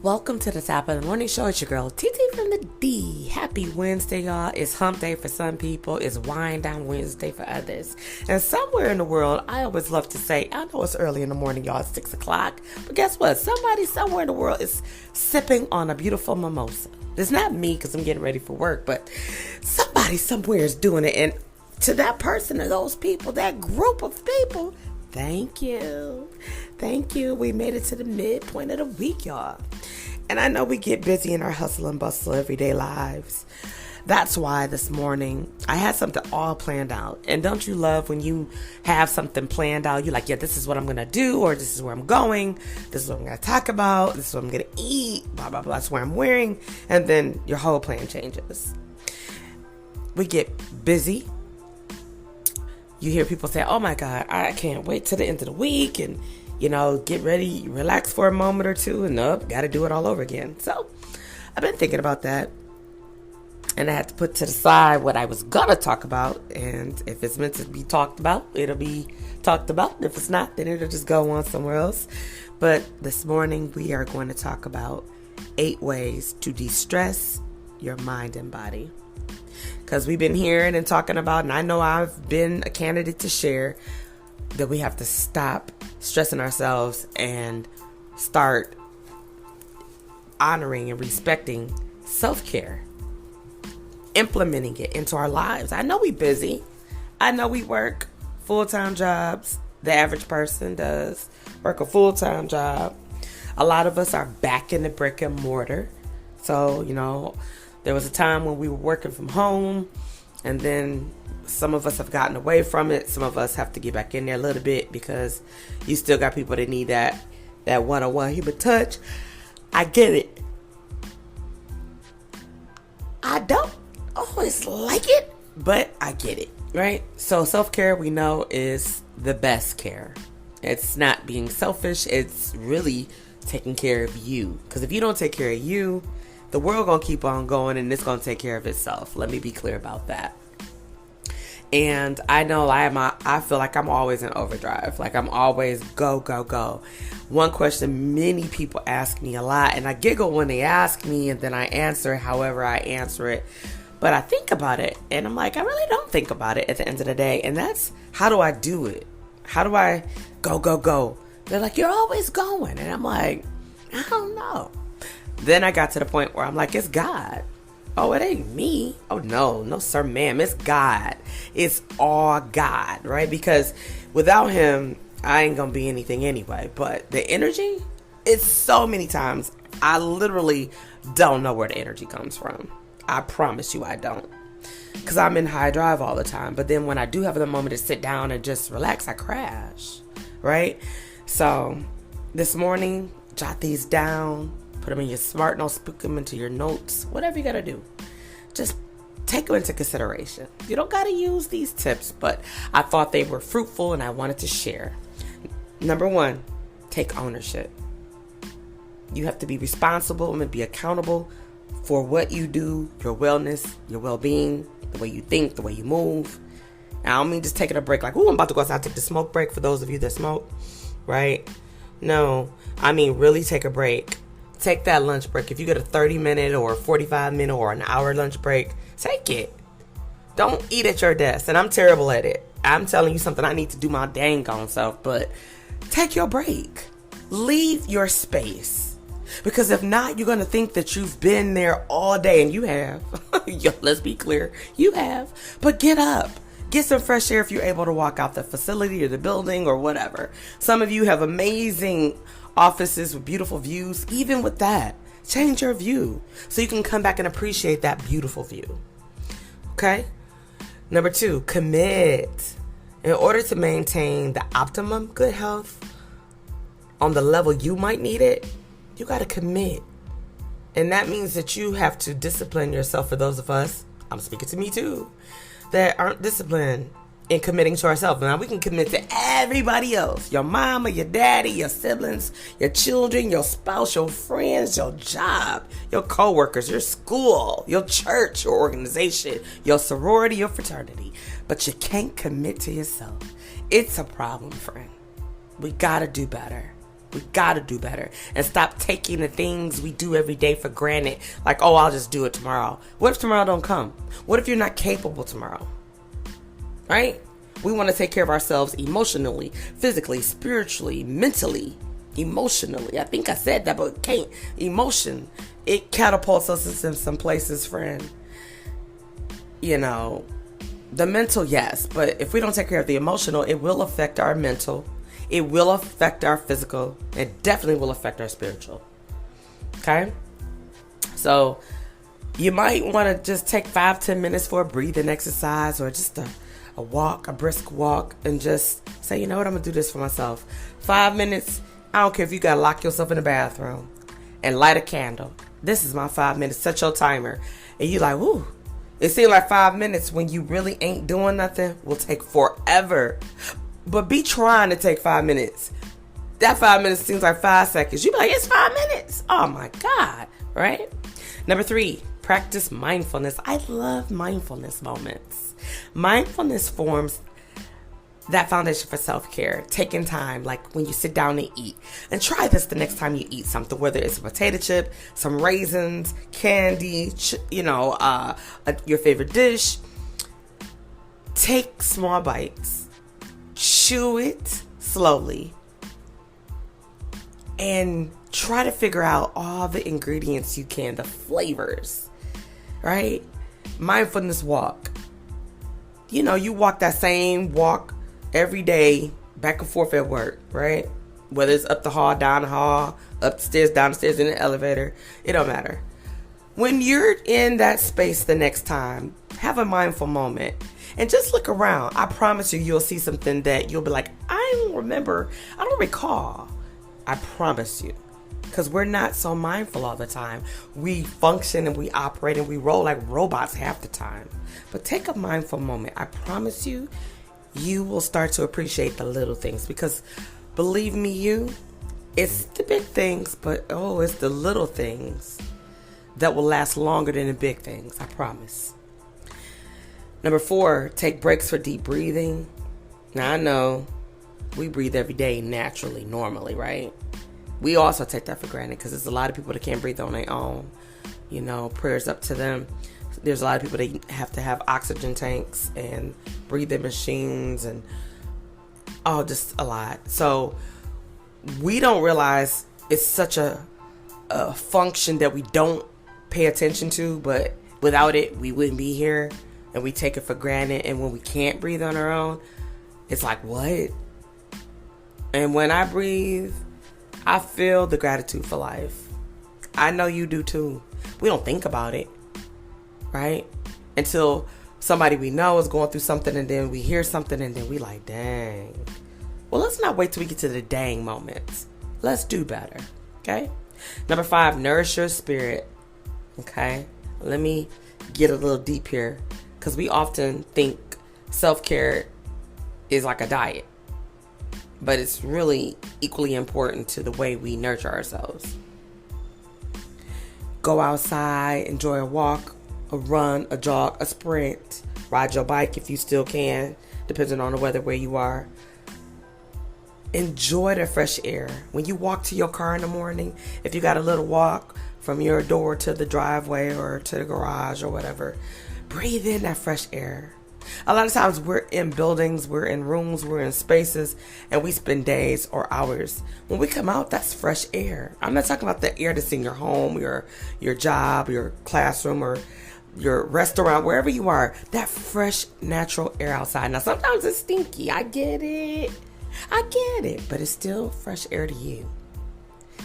Welcome to the top of the morning show. It's your girl TT from the D. Happy Wednesday, y'all. It's hump day for some people. It's wind down Wednesday for others. And somewhere in the world, I always love to say, I know it's early in the morning, y'all. It's 6 o'clock. But guess what? Somebody somewhere in the world is sipping on a beautiful mimosa. It's not me because I'm getting ready for work, but somebody somewhere is doing it. And to that person or those people, that group of people, thank you. Thank you. We made it to the midpoint of the week, y'all. And I know we get busy in our hustle and bustle everyday lives. That's why this morning I had something all planned out. And don't you love when you have something planned out? You're like, yeah, this is what I'm going to do, or this is where I'm going. This is what I'm going to talk about. This is what I'm going to eat, blah, blah, blah. That's where I'm wearing. And then your whole plan changes. We get busy. You hear people say, oh my God, I can't wait till the end of the week. And get ready, relax for a moment or two, and got to do it all over again. So I've been thinking about that, and I had to put to the side what I was going to talk about. And if it's meant to be talked about, it'll be talked about. If it's not, then it'll just go on somewhere else. But this morning, we are going to talk about 8 ways to de-stress your mind and body. Because we've been hearing and talking about, and I know I've been a candidate to share, that we have to stop stressing ourselves and start honoring and respecting self-care, implementing it into our lives. I know we busy. I know we work full-time jobs. The average person does work a full-time job. A lot of us are back in the brick and mortar. So, there was a time when we were working from home, and then some of us have gotten away from it. Some of us have to get back in there a little bit because you still got people that need that one-on-one human touch. I get it. I don't always like it, but I get it, right? So self-care, we know, is the best care. It's not being selfish. It's really taking care of you. Because if you don't take care of you, the world gonna keep on going, and it's gonna take care of itself. Let me be clear about that. And I know I feel like I'm always in overdrive. Like I'm always go, go, go. One question many people ask me a lot, and I giggle when they ask me, and then I answer however I answer it. But I think about it, and I'm like, I really don't think about it at the end of the day. And that's, how do I do it? How do I go, go, go? They're like, you're always going. And I'm like, I don't know. Then I got to the point where I'm like, it's God. Oh, it ain't me. Oh, no, sir, ma'am. It's God. It's all God, right? Because without him, I ain't going to be anything anyway. But the energy, it's so many times, I literally don't know where the energy comes from. I promise you I don't. Because I'm in high drive all the time. But then when I do have the moment to sit down and just relax, I crash, right? So this morning, jot these down. Put them in your smart notes, put them into your notes, whatever you got to do. Just take them into consideration. You don't got to use these tips, but I thought they were fruitful and I wanted to share. Number 1, take ownership. You have to be responsible and be accountable for what you do, your wellness, your well-being, the way you think, the way you move. And I don't mean just taking a break like, I'm about to go outside, take the smoke break for those of you that smoke, right? No, I mean really take a break. Take that lunch break. If you get a 30-minute or a 45-minute or an hour lunch break, take it. Don't eat at your desk. And I'm terrible at it. I'm telling you something I need to do my dang on self. But take your break. Leave your space. Because if not, you're going to think that you've been there all day. And you have. Let's be clear. You have. But get up. Get some fresh air if you're able to walk out the facility or the building or whatever. Some of you have amazing offices with beautiful views. Even with that, change your view so you can come back and appreciate that beautiful view. Okay? Number 2, commit. In order to maintain the optimum good health on the level you might need it, you got to commit. And that means that you have to discipline yourself. For those of us, I'm speaking to me too, that aren't disciplined in committing to ourselves. Now we can commit to everybody else. Your mama, your daddy, your siblings, your children, your spouse, your friends, your job, your coworkers, your school, your church, your organization, your sorority, your fraternity. But you can't commit to yourself. It's a problem, friend. We gotta do better. We gotta do better. And stop taking the things we do every day for granted. Like, oh, I'll just do it tomorrow. What if tomorrow don't come? What if you're not capable tomorrow? Right? We want to take care of ourselves emotionally, physically, spiritually, mentally, emotionally. I think I said that, but can't. Emotion. It catapults us in some places, friend. You know, the mental, yes. But if we don't take care of the emotional, it will affect our mental. It will affect our physical. It definitely will affect our spiritual. Okay? So, you might want to just take 5-10 minutes for a breathing exercise or just a walk, a brisk walk, and just say, you know what, I'm going to do this for myself. 5 minutes. I don't care if you got to lock yourself in the bathroom and light a candle. This is my 5 minutes. Set your timer. And you like, whoo. It seems like 5 minutes when you really ain't doing nothing will take forever. But be trying to take 5 minutes. That 5 minutes seems like 5 seconds. You be like, it's 5 minutes. Oh my God. Right? Number 3, practice mindfulness. I love mindfulness moments. Mindfulness forms that foundation for self-care. Taking time, like when you sit down and eat. And try this the next time you eat something, whether it's a potato chip, some raisins, candy, your favorite dish. Take small bites. Chew it slowly. And try to figure out all the ingredients you can, the flavors. Right? Mindfulness walk. You know, you walk that same walk every day, back and forth at work, right? Whether it's up the hall, down the hall, up the stairs, down the stairs, in the elevator, it don't matter. When you're in that space the next time, have a mindful moment and just look around. I promise you'll see something that you'll be like, I don't recall. I promise you. Because we're not so mindful all the time. We function and we operate and we roll like robots half the time. But take a mindful moment. I promise you, you will start to appreciate the little things. Because believe me, it's the big things, but it's the little things that will last longer than the big things. I promise. Number 4, take breaks for deep breathing. Now I know we breathe every day naturally, normally, right? We also take that for granted because there's a lot of people that can't breathe on their own. You know, prayers up to them. There's a lot of people that have to have oxygen tanks and breathing machines and just a lot. So we don't realize it's such a function that we don't pay attention to, but without it, we wouldn't be here, and we take it for granted. And when we can't breathe on our own, it's like, what? And when I breathe, I feel the gratitude for life. I know you do too. We don't think about it, right? Until somebody we know is going through something, and then we hear something, and then we like, dang. Well, let's not wait till we get to the dang moments. Let's do better, okay? Number 5, nourish your spirit, okay? Let me get a little deep here, because we often think self-care is like a diet. But it's really equally important to the way we nurture ourselves. Go outside, enjoy a walk, a run, a jog, a sprint. Ride your bike if you still can, depending on the weather where you are. Enjoy the fresh air. When you walk to your car in the morning, if you got a little walk from your door to the driveway or to the garage or whatever, breathe in that fresh air. A lot of times we're in buildings, we're in rooms, we're in spaces, and we spend days or hours. When we come out, that's fresh air. I'm not talking about the air that's in your home, your job, your classroom, or your restaurant, wherever you are. That fresh, natural air outside. Now, sometimes it's stinky. I get it. But it's still fresh air to you.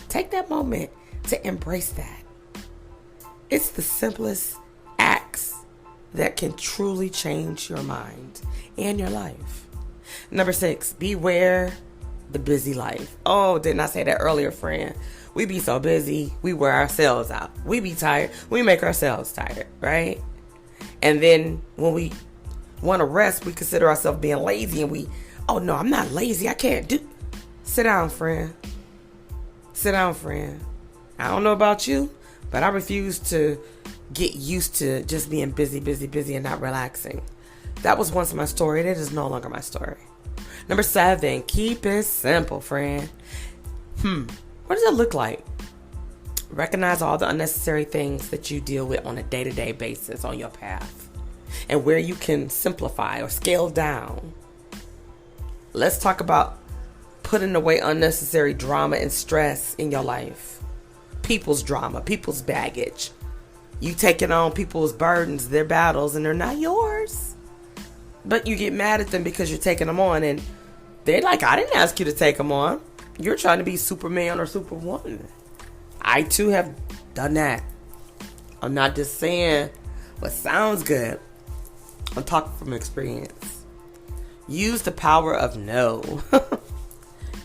Take that moment to embrace that. It's the simplest acts that can truly change your mind and your life. Number 6, beware the busy life. Oh, didn't I say that earlier, friend? We be so busy, we wear ourselves out. We be tired, we make ourselves tired, right? And then when we want to rest, we consider ourselves being lazy, and oh no, I'm not lazy, I can't do. Sit down, friend. Sit down, friend. I don't know about you, but I refuse to get used to just being busy and not relaxing. That was once my story. It is no longer my story. Number 7, keep it simple, friend. What does it look like? Recognize all the unnecessary things that you deal with on a day-to-day basis on your path, and where you can simplify or scale down. Let's talk about putting away unnecessary drama and stress in your life. People's drama, people's baggage. You taking on people's burdens, their battles, and they're not yours. But you get mad at them because you're taking them on, and they're like, I didn't ask you to take them on. You're trying to be Superman or Superwoman. I too have done that. I'm not just saying what sounds good. I'm talking from experience. Use the power of no.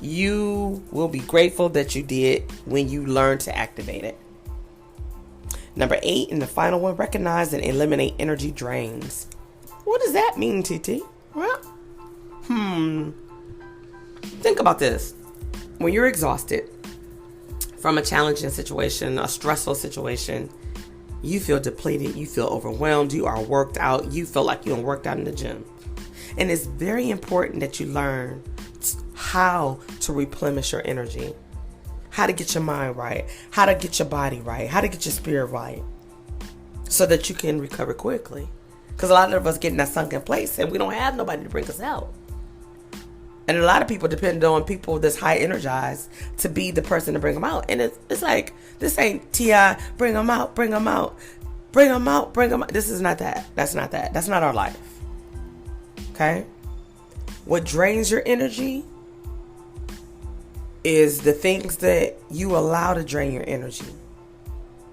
You will be grateful that you did when you learn to activate it. Number 8, and the final one, recognize and eliminate energy drains. What does that mean, TT? Well, think about this. When you're exhausted from a challenging situation, a stressful situation, you feel depleted, you feel overwhelmed, you are worked out, you feel like you worked out in the gym. And it's very important that you learn how to replenish your energy, how to get your mind right, how to get your body right, how to get your spirit right, so that you can recover quickly. Because a lot of us get in that sunken place and we don't have nobody to bring us out. And a lot of people depend on people that's high energized to be the person to bring them out. And it's like, this ain't T.I. bring them out, bring them out, bring them out, bring them out. This is not that. That's not that. That's not our life. Okay? What drains your energy is the things that you allow to drain your energy.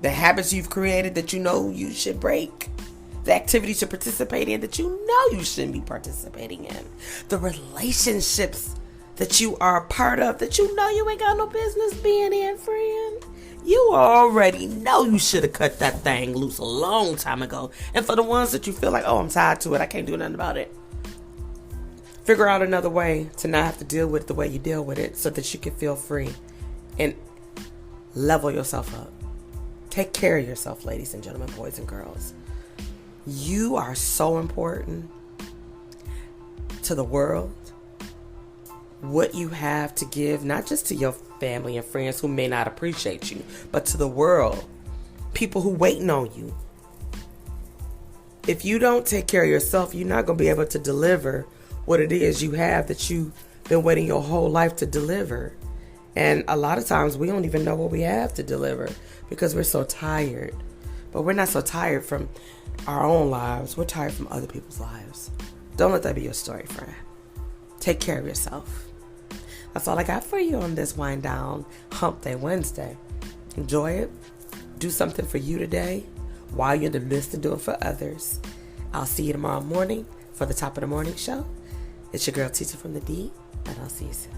The habits you've created that you know you should break. The activities you participate in that you know you shouldn't be participating in. The relationships that you are a part of that you know you ain't got no business being in, friend. You already know you should have cut that thing loose a long time ago. And for the ones that you feel like, oh, I'm tied to it, I can't do nothing about it. Figure out another way to not have to deal with it the way you deal with it, so that you can feel free and level yourself up. Take care of yourself, ladies and gentlemen, boys and girls. You are so important to the world. What you have to give, not just to your family and friends who may not appreciate you, but to the world. People who waiting on you. If you don't take care of yourself, you're not going to be able to deliver what it is you have that you've been waiting your whole life to deliver. And a lot of times we don't even know what we have to deliver because we're so tired. But we're not so tired from our own lives. We're tired from other people's lives. Don't let that be your story, friend. Take care of yourself. That's all I got for you on this Wind Down Hump Day Wednesday. Enjoy it. Do something for you today while you're in the midst of doing for others. I'll see you tomorrow morning for the Top of the Morning Show. It's your girl, TTfromtheD, and I'll see you soon.